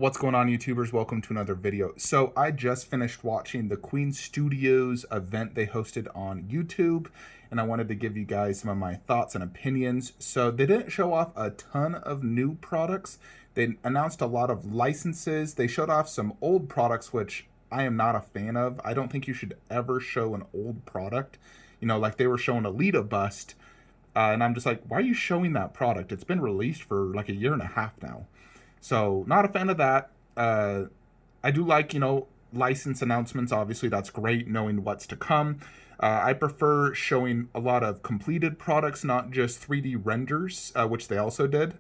What's going on, YouTubers? Welcome to another video. So I just finished watching the Queen Studios event they hosted on YouTube, and I wanted to give you guys some of my thoughts and opinions. So they didn't show off a ton of new products. They announced a lot of licenses. They showed off some old products, which I am not a fan of. I don't think you should ever show an old product. You know, like they were showing a Lita bust, and I'm just like, why are you showing that product? It's been released for like a year and a half now. So not a fan of that. I do like, license announcements. Obviously, that's great, knowing what's to come. I prefer showing a lot of completed products, not just 3D renders, which they also did.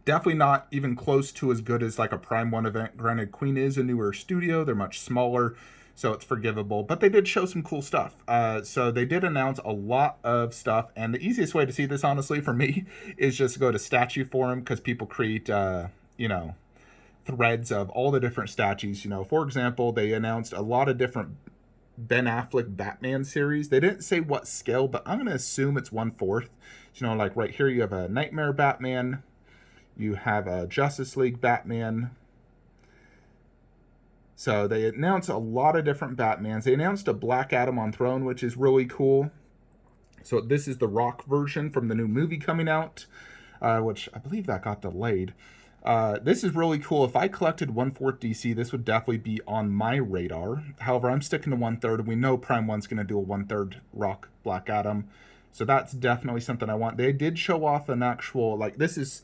Definitely not even close to as good as like a Prime 1 event. Granted, Queen is a newer studio. They're much smaller, so it's forgivable. But they did show some cool stuff. So they did announce a lot of stuff. And the easiest way to see this, honestly, for me, is just go to Statue Forum, because people create, threads of all the different statues. For example, they announced a lot of different Ben Affleck Batman series. They didn't say what scale, but I'm going to assume it's 1/4. Like right here, you have a Nightmare Batman. You have a Justice League Batman. So they announced a lot of different Batmans. They announced a Black Adam on Throne, which is really cool. So this is the Rock version from the new movie coming out, which I believe that got delayed. This is really cool. If I collected 1/4 DC, this would definitely be on my radar. However, I'm sticking to 1/3. We know Prime 1's going to do a 1/3 Rock Black Adam. So that's definitely something I want. They did show off an actual, this is,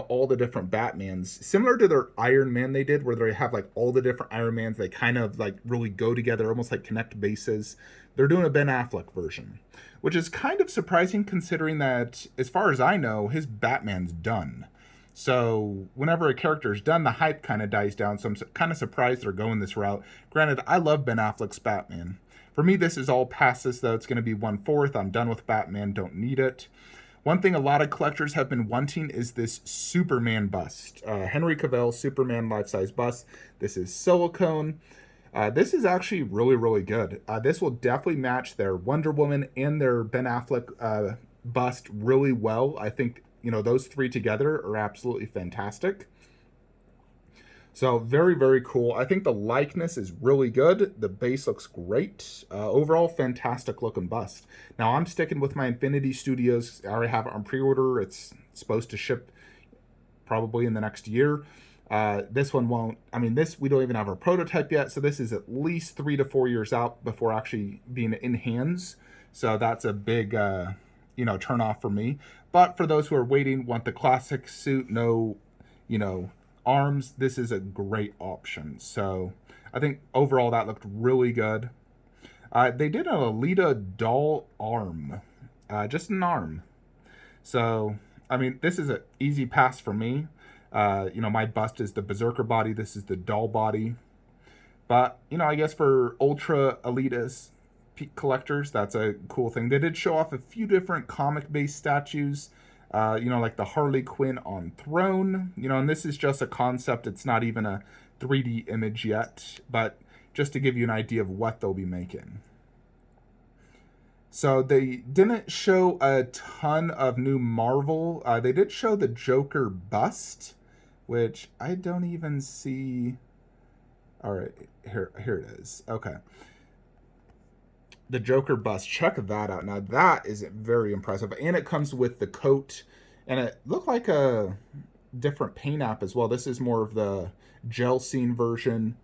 all the different Batmans. Similar to their Iron Man they did, where they have, all the different Iron Mans. They kind of, really go together, almost like connect bases. They're doing a Ben Affleck version, which is kind of surprising considering that, as far as I know, his Batman's done. So whenever a character is done, the hype kind of dies down. So I'm kind of surprised they're going this route. Granted, I love Ben Affleck's Batman. For me, this is all past this, though. It's going to be 1/4. I'm done with Batman. Don't need it. One thing a lot of collectors have been wanting is this Superman bust. Henry Cavill Superman life-size bust. This is silicone. This is actually really, really good. This will definitely match their Wonder Woman and their Ben Affleck bust really well. I think, those three together are absolutely fantastic. So very, very cool. I think the likeness is really good. The base looks great. Overall, fantastic looking bust. Now, I'm sticking with my Infinity Studios. I already have it on pre-order. It's supposed to ship probably in the next year. This one won't. We don't even have our prototype yet. So this is at least 3 to 4 years out before actually being in hands. So that's a big, turn off for me. But for those who are waiting, want the classic suit, no, arms, this is a great option. So I think overall that looked really good. They did an Alita doll arm, just an arm. So this is an easy pass for me. My bust is the Berserker body. This is the doll body. But I guess for ultra elitist collectors, that's a cool thing. They did show off a few different comic-based statues. Like the Harley Quinn on Throne, and this is just a concept. It's not even a 3D image yet, but just to give you an idea of what they'll be making. So they didn't show a ton of new Marvel. They did show the Joker bust, which I don't even see. All right, here it is. Okay. The Joker bust, check that out. Now that is very impressive, and it comes with the coat, and it looked like a different paint app as well. This is more of the gel scene version,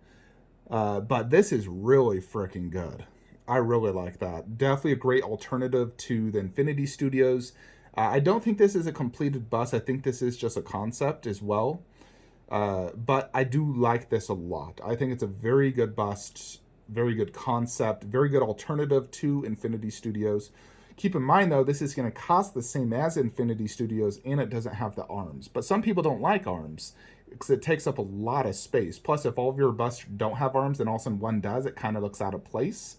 but this is really freaking good. I really like that. Definitely a great alternative to the Infinity Studios. I don't think this is a completed bust. I think this is just a concept as well, but I do like this a lot. I think it's a very good bust. Very good concept, very good alternative to Infinity Studios. Keep in mind, though, this is going to cost the same as Infinity Studios, and it doesn't have the arms. But some people don't like arms because it takes up a lot of space. Plus, if all of your busts don't have arms and all of a sudden one does, it kind of looks out of place.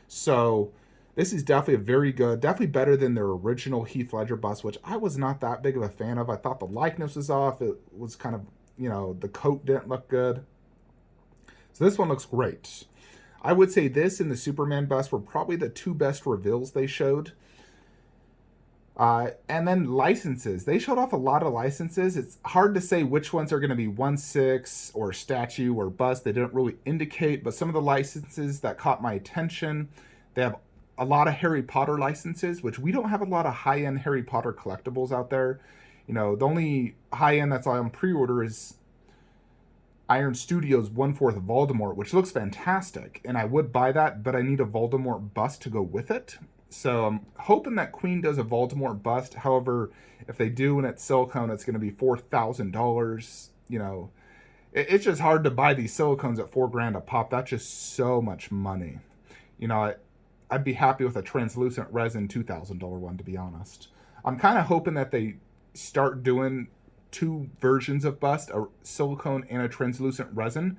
So this is definitely a very good, definitely better than their original Heath Ledger bust, which I was not that big of a fan of. I thought the likeness was off. It was kind of, the coat didn't look good. So this one looks great. I would say this and the Superman bust were probably the two best reveals they showed. And then licenses. They showed off a lot of licenses. It's hard to say which ones are going to be 1/6 or statue or bust. They didn't really indicate, but some of the licenses that caught my attention, they have a lot of Harry Potter licenses, which we don't have a lot of high-end Harry Potter collectibles out there. You know, the only high-end that's on pre-order is Iron Studios 1/4 Voldemort, which looks fantastic, and I would buy that, but I need a Voldemort bust to go with it. So I'm hoping that Queen does a Voldemort bust. However, if they do and it's silicone, it's going to be $4,000. You know, it's just hard to buy these silicones at $4,000 a pop. That's just so much money. You know, I'd be happy with a translucent resin $2,000 one, to be honest. I'm kind of hoping that they start doing two versions of bust, a silicone and a translucent resin.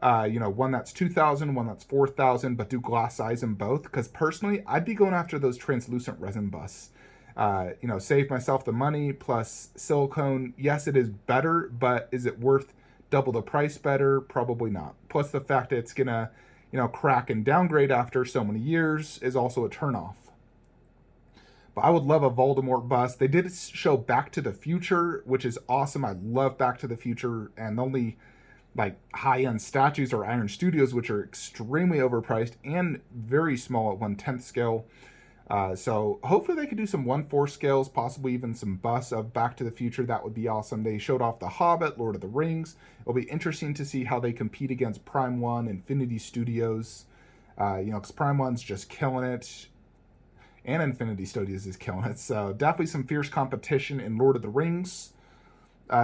You know, one that's 2,000, one that's 4,000, but do glass size in both. Because personally, I'd be going after those translucent resin busts. You know, save myself the money plus silicone. Yes, it is better, but is it worth double the price better? Probably not. Plus the fact that it's gonna, you know, crack and downgrade after so many years is also a turnoff. But I would love a Voldemort bust. They did show Back to the Future, which is awesome. I love Back to the Future, and the only like high-end statues are Iron Studios, which are extremely overpriced and very small at 1/10 scale. So hopefully they could do some 1/4 scales, possibly even some busts of Back to the Future. That would be awesome. They showed off The Hobbit, Lord of the Rings. It'll be interesting to see how they compete against Prime One, Infinity Studios. You know, because Prime One's just killing it, and Infinity Studios is killing it. So definitely some fierce competition in Lord of the Rings.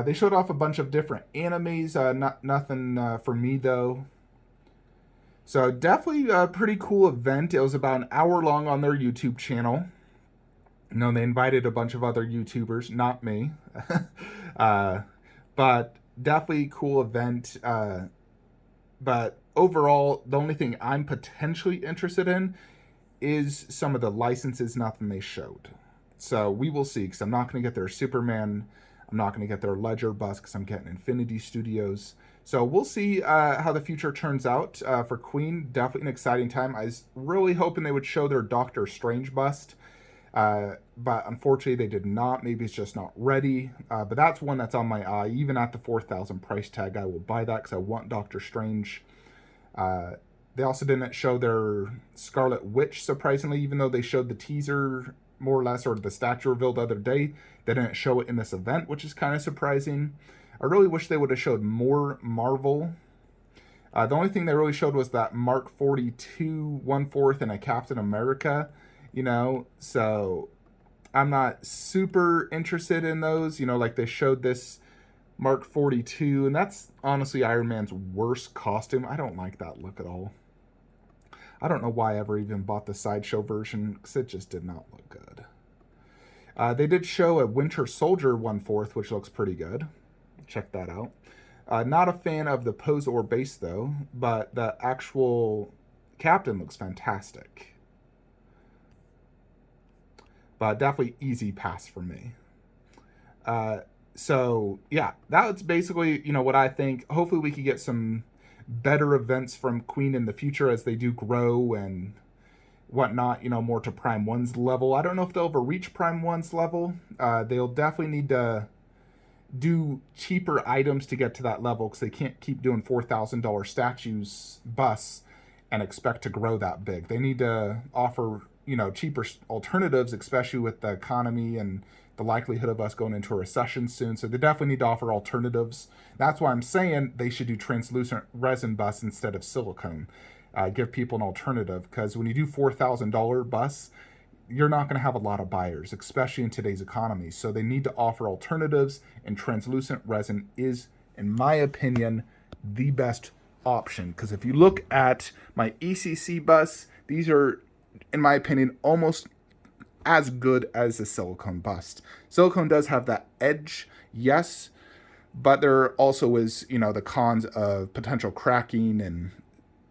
They showed off a bunch of different animes. Nothing for me though. So definitely a pretty cool event. It was about an hour long on their YouTube channel. You know, they invited a bunch of other YouTubers, not me. But definitely cool event. But overall, the only thing I'm potentially interested in is some of the licenses, nothing they showed. So we will see, because I'm not going to get their Superman. I'm not going to get their Ledger bust because I'm getting Infinity Studios. So we'll see how the future turns out for Queen. Definitely an exciting time. I was really hoping they would show their Doctor Strange bust. But unfortunately they did not. Maybe it's just not ready. But that's one that's on my eye. Even at the 4,000 price tag, I will buy that because I want Doctor Strange. They also didn't show their Scarlet Witch, surprisingly, even though they showed the teaser more or less, or the statue reveal the other day. They didn't show it in this event, which is kind of surprising. I really wish they would have showed more Marvel. The only thing they really showed was that Mark 42 1/4 and a Captain America, you know, so I'm not super interested in those. You know, like they showed this Mark 42, and that's honestly Iron Man's worst costume. I don't like that look at all. I don't know why I ever even bought the Sideshow version, because it just did not look good. They did show a Winter Soldier 1/4, which looks pretty good. Check that out. Not a fan of the pose or base, though, but the actual Captain looks fantastic. But definitely easy pass for me. So, yeah, that's basically, you know, what I think. Hopefully we could get some better events from Queen in the future as they do grow and whatnot, you know, more to Prime 1's level. I don't know if they'll ever reach Prime 1's level. They'll definitely need to do cheaper items to get to that level, because they can't keep doing $4,000 statues, busts, and expect to grow that big. They need to offer, you know, cheaper alternatives, especially with the economy and the likelihood of us going into a recession soon. So they definitely need to offer alternatives. That's why I'm saying they should do translucent resin busts instead of silicone. Give people an alternative, because when you do $4,000 busts, you're not going to have a lot of buyers, especially in today's economy. So they need to offer alternatives, and translucent resin is, in my opinion, the best option. Because if you look at my ECC busts, these are, in my opinion, almost as good as a silicone bust. Silicone does have that edge, yes, but there also is, you know, the cons of potential cracking, and,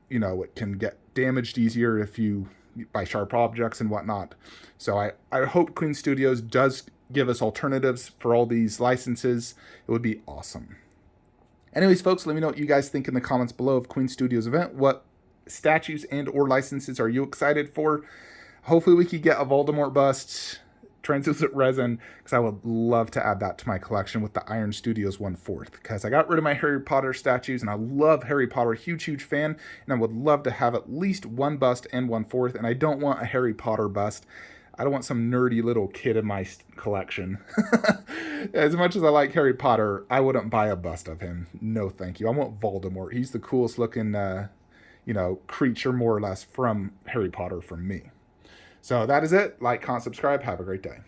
you know, it can get damaged easier if you by sharp objects and whatnot. So I hope Queen Studios does give us alternatives for all these licenses. It would be awesome. Anyways, folks, let me know what you guys think in the comments below of Queen Studios event. What statues and or licenses are you excited for? Hopefully we could get a Voldemort bust, translucent resin, because I would love to add that to my collection with the Iron Studios 1/4, because I got rid of my Harry Potter statues and I love Harry Potter, huge fan, and I would love to have at least one bust and 1/4, and I don't want a Harry Potter bust. I don't want some nerdy little kid in my collection. As much as I like Harry Potter, I wouldn't buy a bust of him. No, thank you. I want Voldemort. He's the coolest looking, creature, more or less, from Harry Potter for me. So that is it. Like, comment, subscribe. Have a great day.